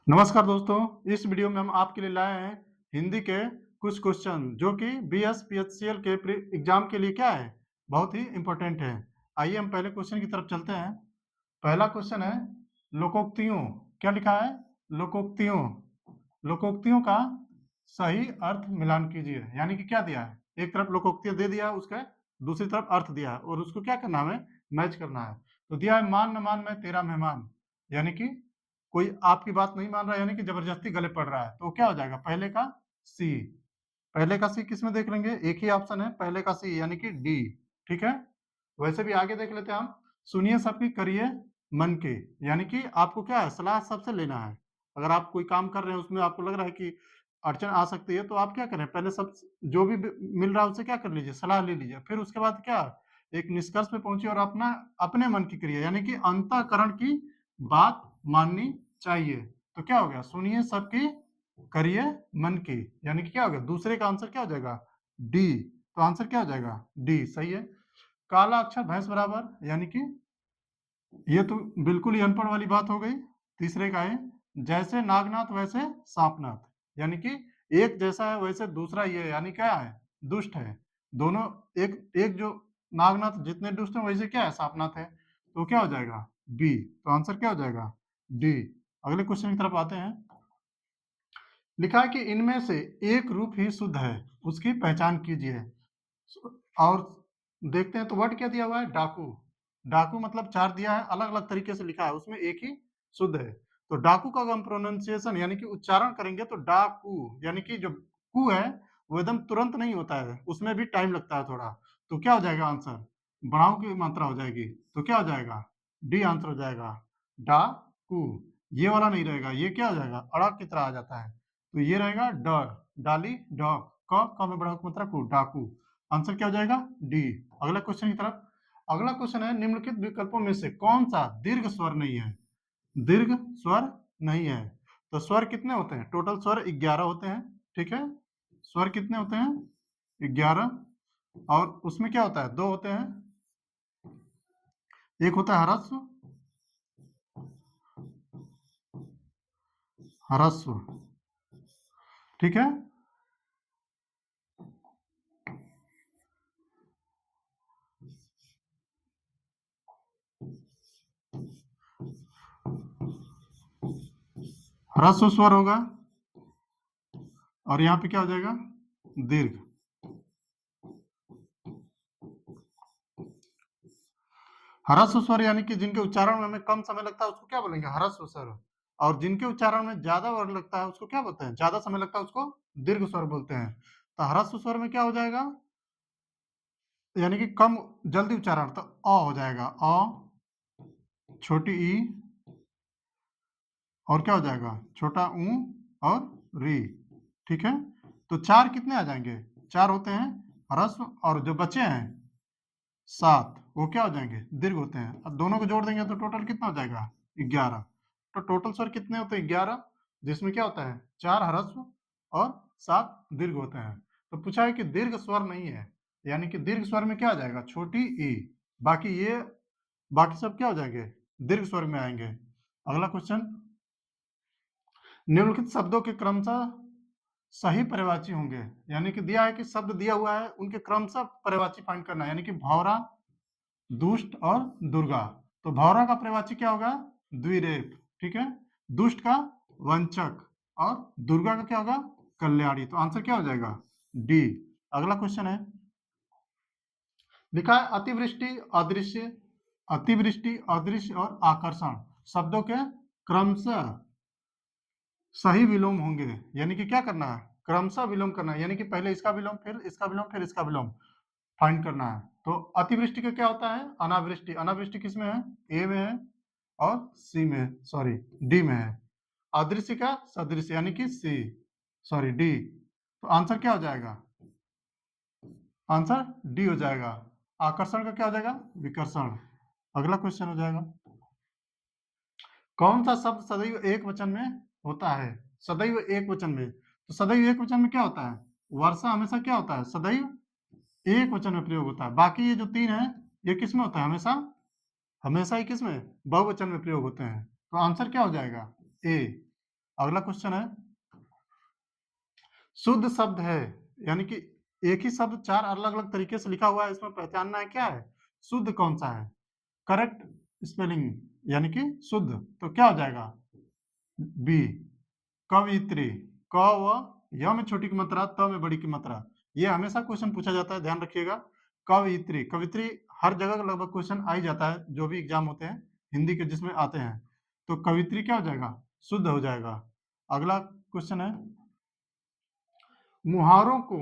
नमस्कार दोस्तों, इस वीडियो में हम आपके लिए लाए हैं हिंदी के कुछ क्वेश्चन जो कि बीएस पीएचसीएल के प्री एग्जाम के लिए क्या है, बहुत ही इम्पोर्टेंट है। आइए हम पहले क्वेश्चन की तरफ चलते हैं। पहला क्वेश्चन है लोकोक्तियों। क्या लिखा है? लोकोक्तियों। लोकोक्तियों का सही अर्थ मिलान कीजिए। यानी कि क्या दिया है, एक तरफ लोकोक्तियां दे दिया है, उसका दूसरी तरफ अर्थ दिया है और उसको क्या करना है, हमें मैच करना है। तो दिया है मान न मान मैं तेरा मेहमान, यानी कि कोई आपकी बात नहीं मान रहा है, यानी कि जबरदस्ती गले पड़ रहा है। तो क्या हो जाएगा? पहले का सी। पहले का सी किसमें देख लेंगे? एक ही ऑप्शन है पहले का सी, यानी कि डी। ठीक है, वैसे भी आगे देख लेते हैं हम। सुनिए सबकी करिए मन के, यानी कि आपको क्या है, सलाह सबसे लेना है। अगर आप कोई काम कर रहे हैं, उसमें आपको लग रहा है कि अड़चन आ सकती है, तो आप क्या करें, पहले सब जो भी मिल रहा है उससे क्या कर लीजिए, सलाह ले लीजिए। फिर उसके बाद क्या, एक निष्कर्ष पे पहुंचिए और अपना अपने मन की करिए, यानी कि अंतःकरण की बात माननी चाहिए। तो क्या हो गया? सुनिए सबकी करिए मन की, यानी कि क्या हो गया? दूसरे का आंसर क्या हो जाएगा? डी। तो आंसर क्या हो जाएगा? डी सही है। काला अक्षर भैंस बराबर, यानी कि ये तो बिल्कुल ही अनपढ़ वाली बात हो गई। तीसरे का है जैसे नागनाथ वैसे सांपनाथ, यानी कि एक जैसा है वैसे दूसरा ये, यानी क्या है? दुष्ट है। दोनों एक एक जो नागनाथ जितने दुष्ट हैं वैसे क्या है, सांपनाथ है। तो क्या हो जाएगा? बी। तो आंसर क्या हो जाएगा? डी। अगले क्वेश्चन की तरफ आते हैं। लिखा है कि इनमें से एक रूप ही शुद्ध है, उसकी पहचान कीजिए। और देखते हैं तो वर्ड क्या दिया हुआ है? डाकू। डाकू मतलब चार दिया है, अलग अलग तरीके से लिखा है, उसमें एक ही शुद्ध है। तो डाकू का अगर हम प्रोनाउंसिएशन यानी कि उच्चारण करेंगे तो डाकू, यानी कि जो कू है वो एकदम तुरंत नहीं होता है, उसमें भी टाइम लगता है थोड़ा। तो क्या हो जाएगा आंसर? बढ़ाओ की मात्रा हो जाएगी। तो क्या हो जाएगा? डी आंसर हो जाएगा। डाकू। ये वाला नहीं रहेगा, ये क्या हो जाएगा? अड़क की तरह आ जाता है। तो ये रहेगा ड, डाली डॉग, क में बढ़ाओ की मात्रा कू, डाकू। आंसर क्या हो जाएगा? डी। अगला क्वेश्चन की तरफ। अगला क्वेश्चन है निम्नलिखित विकल्पों में से कौन सा दीर्घ स्वर नहीं है? दीर्घ स्वर नहीं है। तो स्वर कितने होते हैं? टोटल स्वर 11 होते हैं। ठीक है, स्वर कितने होते हैं? 11। और उसमें क्या होता है? दो होते हैं। एक होता है ह्रस्व, ह्रस्व। ठीक है, ह्रस्व स्वर होगा और यहाँ पे क्या हो जाएगा? दीर्घ। ह्रस्व स्वर यानी कि जिनके उच्चारण में हमें कम समय लगता है उसको क्या बोलेंगे? ह्रस्व स्वर। और जिनके उच्चारण में ज्यादा वर्ड लगता है उसको क्या बोलते हैं? ज्यादा समय लगता है उसको दीर्घ स्वर बोलते हैं। तो ह्रस्व स्वर में क्या हो जाएगा? यानी कि कम जल्दी उच्चारण, तो अ हो जाएगा। अ, छोटी ई, और क्या हो जाएगा? छोटा ऊ और री। ठीक है, तो चार कितने आ जाएंगे? चार होते हैं ह्रस्व, और जो बचे हैं 7 वो क्या हो जाएंगे? दीर्घ होते हैं। अब दोनों को जोड़ देंगे तो टोटल कितना हो जाएगा? 11। तो टोटल स्वर कितने होते हैं? 11, जिसमें क्या होता है? 4 ह्रस्व और 7 दीर्घ होते हैं। तो पूछा है कि दीर्घ स्वर नहीं है, यानी कि दीर्घ स्वर में क्या आ जाएगा? छोटी ई। बाकी ये बाकी सब क्या हो जाएंगे? दीर्घ स्वर में आएंगे। अगला क्वेश्चन। निम्नलिखित शब्दों के क्रमशः सही पर्यायवाची होंगे, यानी कि दिया है कि शब्द दिया हुआ है उनके क्रमशः पर्यायवाची फाइंड करना है, यानी कि भौरा, दुष्ट और दुर्गा। तो भौरा का पर्यायवाची क्या होगा? द्विरेफ। ठीक है, दुष्ट का वंचक और दुर्गा का क्या होगा? कल्याणी। तो आंसर क्या हो जाएगा? डी। अगला क्वेश्चन है, लिखा है अतिवृष्टि, अदृश्य, अतिवृष्टि, अदृश्य और आकर्षण शब्दों के क्रमशः सही विलोम होंगे, यानी कि क्या करना है? क्रमशः विलोम करना है, यानी कि पहले इसका विलोम, फिर इसका विलोम, फिर इसका विलोम फाइंड करना है। तो अतिवृष्टि का क्या होता है? अनावृष्टि। अनावृष्टि किस में है? ए में है और सी में, सॉरी डी में है। अदृश्य का सदृश्य, यानी कि सी, सॉरी डी। तो आंसर क्या हो जाएगा? आंसर डी हो जाएगा। आकर्षण का क्या हो जाएगा? विकर्षण। अगला क्वेश्चन हो जाएगा, कौन सा शब्द सदैव एक वचन में होता है? सदैव एक वचन में। तो सदैव एक वचन में क्या होता है? वर्षा हमेशा क्या होता है? सदैव एक वचन में प्रयोग होता है। बाकी ये जो तीन है ये किस में होता है? हमेशा, हमेशा ही किस में? बहुवचन में प्रयोग होते हैं। तो आंसर क्या हो जाएगा? ए। अगला क्वेश्चन है, शुद्ध शब्द है, यानी कि एक ही शब्द चार अलग अलग तरीके से लिखा हुआ है, इसमें पहचानना है क्या है, शुद्ध कौन सा है, करेक्ट स्पेलिंग यानी कि शुद्ध, तो क्या हो जाएगा बी, कवित्री, क व य में छोटी की मात्रा, त में बड़ी की मात्रा। ये हमेशा क्वेश्चन पूछा जाता है, ध्यान रखिएगा। कवित्री, कवित्री हर जगह लगभग क्वेश्चन आ ही जाता है, जो भी एग्जाम होते हैं हिंदी के जिसमें आते हैं, तो कवित्री क्या हो जाएगा, शुद्ध हो जाएगा। अगला क्वेश्चन है, मुहावरों को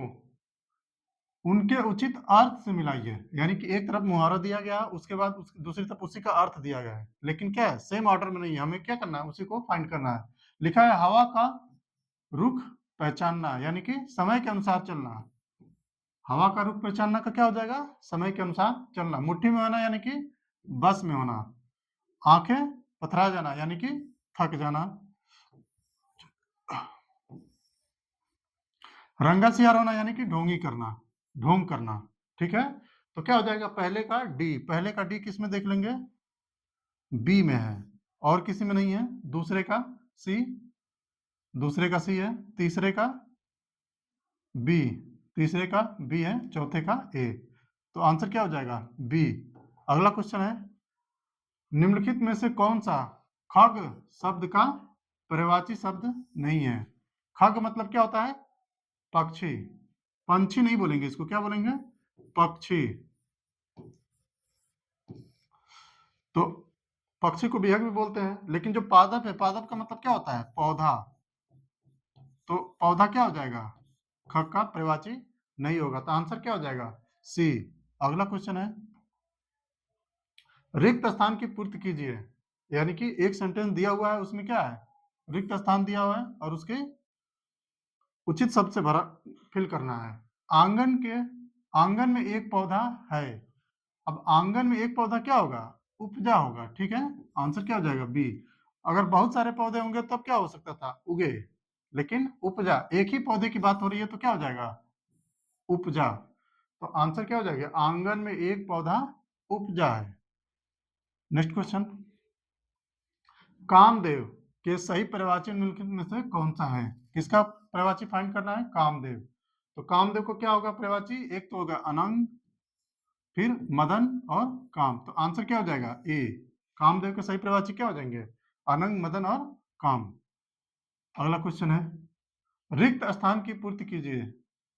उनके उचित अर्थ से मिलाइए, यानी कि एक तरफ मुहावरा दिया गया, उसके बाद दूसरी तरफ उसी का अर्थ दिया गया है, लेकिन क्या है सेम ऑर्डर में नहीं है, हमें क्या करना है, उसी को फाइंड करना है। लिखा है हवा का रुख पहचानना, यानी कि समय के अनुसार चलना। हवा का रुख पहचानना का क्या हो जाएगा, समय के अनुसार चलना। मुट्ठी में होना यानी कि बस में होना। आंखें पथरा जाना यानी कि थक जाना। रंगा सियार होना यानी कि ढोंगी करना, ढोंग करना। ठीक है, तो क्या हो जाएगा, पहले का डी, पहले का डी किस में देख लेंगे, बी में है, और किसी में नहीं है। दूसरे का सी, दूसरे का सी है। तीसरे का बी, तीसरे का बी है। चौथे का ए, तो आंसर क्या हो जाएगा बी। अगला क्वेश्चन है, निम्नलिखित में से कौन सा खग शब्द का पर्यायवाची शब्द नहीं है। खग मतलब क्या होता है, पक्षी, पंछी नहीं बोलेंगे इसको, क्या बोलेंगे, पक्षी। तो पक्षी को बेहद भी बोलते हैं, लेकिन जो पादप है, पादप का मतलब क्या होता है, पौधा, तो पौधा क्या हो जाएगा, खग का पर्यायवाची नहीं होगा, तो आंसर क्या हो जाएगा सी। अगला क्वेश्चन है, रिक्त स्थान की पूर्ति कीजिए, यानी कि एक सेंटेंस दिया हुआ है, उसमें क्या है, रिक्त स्थान दिया हुआ है और उसके उचित शब्द से भरा फिल करना है। आंगन में एक पौधा है, अब आंगन में एक पौधा क्या होगा, उपजा होगा। ठीक है, आंसर क्या हो जाएगा बी। अगर बहुत सारे पौधे होंगे तब क्या हो सकता था, उगे, लेकिन उपजा, एक ही पौधे की बात हो रही है तो क्या हो जाएगा उपजा, तो आंसर क्या हो जाएगा, आंगन में एक पौधा उपजा है। नेक्स्ट क्वेश्चन, कामदेव के सही पर्यायवाची निम्नलिखित में से कौन सा है, किसका पर्यायवाची फाइंड करना है, कामदेव। तो कामदेव को क्या होगा पर्यायवाची, एक तो होगा अनंग, फिर मदन और काम, तो आंसर क्या हो जाएगा ए। कामदेव के सही पर्यायवाची क्या हो जाएंगे, अनंग, मदन और काम। अगला क्वेश्चन है, रिक्त स्थान की पूर्ति कीजिए,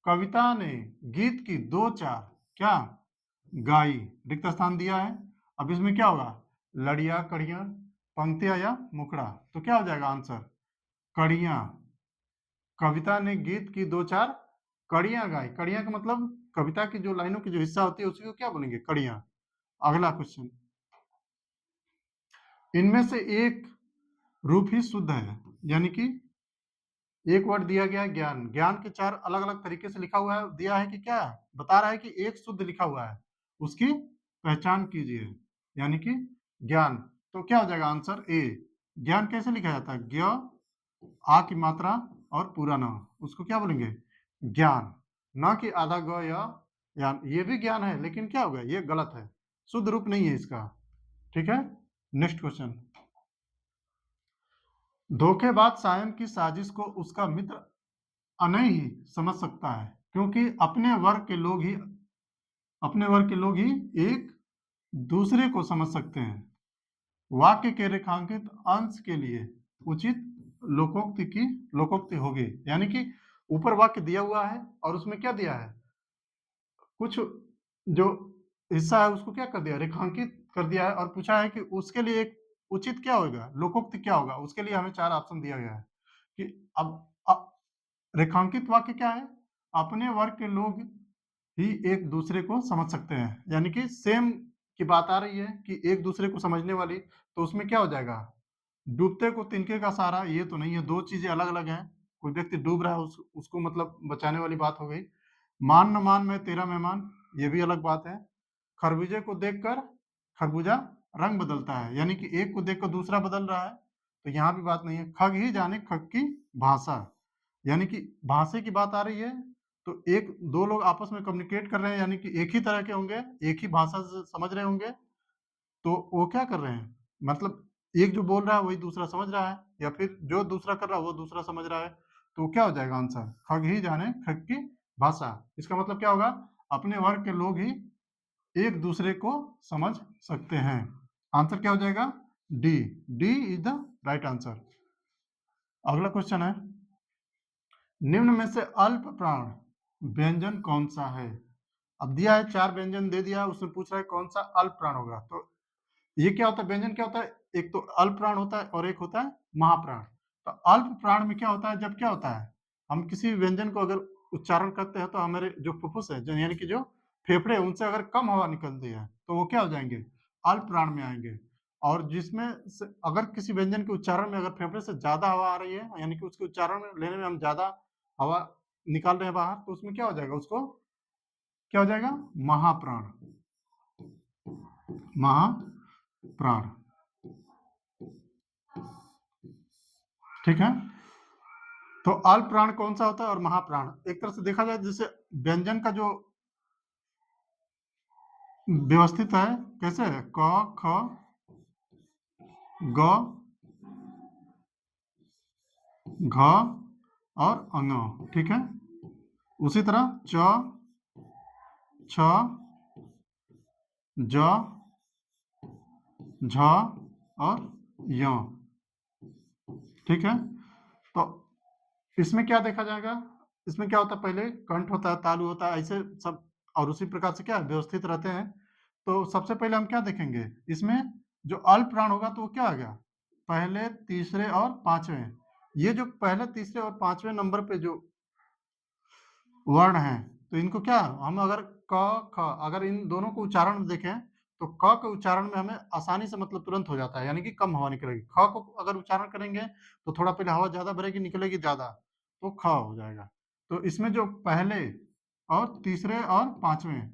कविता ने गीत की दो चार क्या गाई, रिक्त स्थान दिया है, अब इसमें क्या होगा, लड़िया, कड़िया, पंक्तियां या मुखड़ा, तो क्या हो जाएगा आंसर कड़ियां। कविता ने गीत की दो चार कड़ियां गाई, कड़ियां का मतलब कविता की जो लाइनों की जो हिस्सा होती है उसी को क्या बोलेंगे, कड़ियां। अगला क्वेश्चन, इनमें से एक रूप ही शुद्ध है, यानी कि एक वर्ड दिया गया है ज्ञान, ज्ञान के चार अलग अलग तरीके से लिखा हुआ है, दिया है कि क्या बता रहा है कि एक शुद्ध लिखा हुआ है, उसकी पहचान कीजिए, यानी कि ज्ञान, तो क्या हो जाएगा आंसर ए। ज्ञान कैसे लिखा जाता है, ज्ञ, आ की मात्रा और पूरा न, उसको क्या बोलेंगे ज्ञान, न कि आधा ग या ज्ञान, ये भी ज्ञान है लेकिन क्या होगा ये गलत है, शुद्ध रूप नहीं है इसका। ठीक है, नेक्स्ट क्वेश्चन, धोखेबाज सायं की साजिश को उसका मित्र अनय ही समझ सकता है, क्योंकि अपने वर्ग के लोग ही एक दूसरे को समझ सकते हैं। वाक्य के रेखांकित अंश के लिए उचित लोकोक्ति होगी, यानी कि ऊपर वाक्य दिया हुआ है और उसमें क्या दिया है, कुछ जो हिस्सा है उसको क्या कर दिया, रेखांकित कर दिया है, और पूछा है कि उसके लिए एक उचित क्या होगा, लोकोक्ति क्या होगा, उसके लिए हमें चार ऑप्शन दिया गया है कि अब रेखांकित वाक्य क्या है, अपने वर्ग के लोग ही एक दूसरे को समझ सकते हैं, यानी कि सेम की बात आ रही है कि एक दूसरे को समझने वाली, तो उसमें क्या हो जाएगा, डूबते को तिनके का सहारा, ये तो नहीं है, दो चीजें अलग अलग हैं, कोई व्यक्ति डूब रहा है उसको मतलब बचाने वाली बात हो गई। मान न मान मैं तेरा मेहमान, ये भी अलग बात है। खरबूजे को देखकर खरबूजा रंग बदलता है, यानी कि एक को देखकर दूसरा बदल रहा है, तो यहाँ भी बात नहीं है। खग ही जाने खग की भाषा, यानी कि भाषा की बात आ रही है, तो एक दो लोग आपस में कम्युनिकेट कर रहे हैं, यानी कि एक ही तरह के होंगे, एक ही भाषा से समझ रहे होंगे, तो वो क्या कर रहे हैं, मतलब एक जो बोल रहा है वही दूसरा समझ रहा है, या फिर जो दूसरा कर रहा है वो दूसरा समझ रहा है, तो क्या हो जाएगा आंसर? खग ही जाने खग की भाषा। इसका मतलब क्या होगा? अपने वर्ग के लोग ही एक दूसरे को समझ सकते हैं। आंसर क्या हो जाएगा? D. D is the right answer. अगला क्वेश्चन है, निम्न में से अल्प प्राण व्यंजन कौन सा है? अब दिया है 4 व्यंजन दे दिया, उसमें पूछ रहा है कौन सा अल्प प्राण होगा। तो ये क्या होता है? व्यंजन क्या होता है? एक तो अल्प प्राण होता है और एक होता है महाप्राण। तो अल्प प्राण में क्या होता है? जब क्या होता है, हम किसी व्यंजन को अगर उच्चारण करते हैं तो हमारे जो फुफ्फुस है, जो यानी कि जो फेफड़े हैं, उनसे अगर कम हवा निकलती है तो वो क्या हो जाएंगे? अल्प प्राण में आएंगे। और जिसमें अगर किसी व्यंजन के उच्चारण में अगर फेफड़े से ज्यादा हवा आ रही है, यानी कि उसके उच्चारण में लेने में हम ज्यादा हवा निकाल रहे हैं बाहर, तो उसमें क्या हो जाएगा? उसको क्या हो जाएगा? महाप्राण। महाप्राण। ठीक है। तो अल्प प्राण कौन सा होता है और महाप्राण? एक तरह से देखा जाए जैसे व्यंजन का जो व्यवस्थित है, कैसे है? क ख ग घ और ङ। ठीक है। उसी तरह च छ ज झ और य। ठीक है। तो इसमें क्या देखा जाएगा? इसमें क्या होता है? पहले कंठ होता है, तालु होता है, ऐसे सब, और उसी प्रकार से क्या व्यवस्थित रहते हैं। तो सबसे पहले हम क्या देखेंगे? इसमें जो अल्प प्राण होगा तो वो क्या आ गया? पहले, तीसरे और पांचवें। ये जो पहले, तीसरे और पांचवें नंबर पे जो वर्ण हैं, तो इनको क्या हम अगर क ख, अगर इन दोनों को उच्चारण देखें तो क के उच्चारण में हमें आसानी से मतलब तुरंत हो जाता है, यानी कि कम हवा निकलेगी। ख को अगर उच्चारण करेंगे तो थोड़ा पहले हवा ज्यादा भरेगी, निकलेगी ज्यादा, तो ख हो जाएगा। तो इसमें जो पहले और तीसरे और पांचवें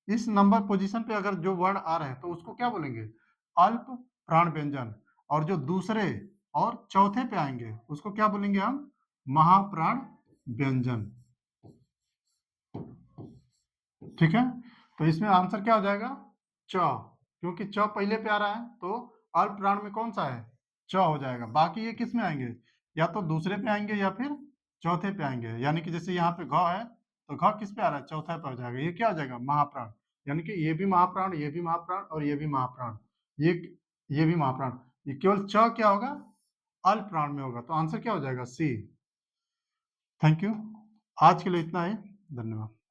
इस नंबर पोजीशन पे अगर जो वर्ण आ रहे हैं तो उसको क्या बोलेंगे? अल्प प्राण व्यंजन। और जो दूसरे और चौथे पे आएंगे उसको क्या बोलेंगे हम? महाप्राण व्यंजन। ठीक है। तो इसमें आंसर क्या हो जाएगा? च। क्योंकि च पहले पे आ रहा है तो अल्प प्राण में कौन सा है? च हो जाएगा। बाकी ये किस में आएंगे? या तो दूसरे पे आएंगे या फिर चौथे पे आएंगे। यानी कि जैसे यहाँ पे घ है तो घ किस पे आ रहा है? चौथा पे हो जाएगा। ये क्या हो जाएगा? महाप्राण। यानी कि ये भी महाप्राण, ये भी महाप्राण और ये भी महाप्राण, ये भी महाप्राण। ये केवल च क्या होगा? अल्प प्राण में होगा। तो आंसर क्या हो जाएगा? सी। Thank you. आज के लिए इतना ही। धन्यवाद।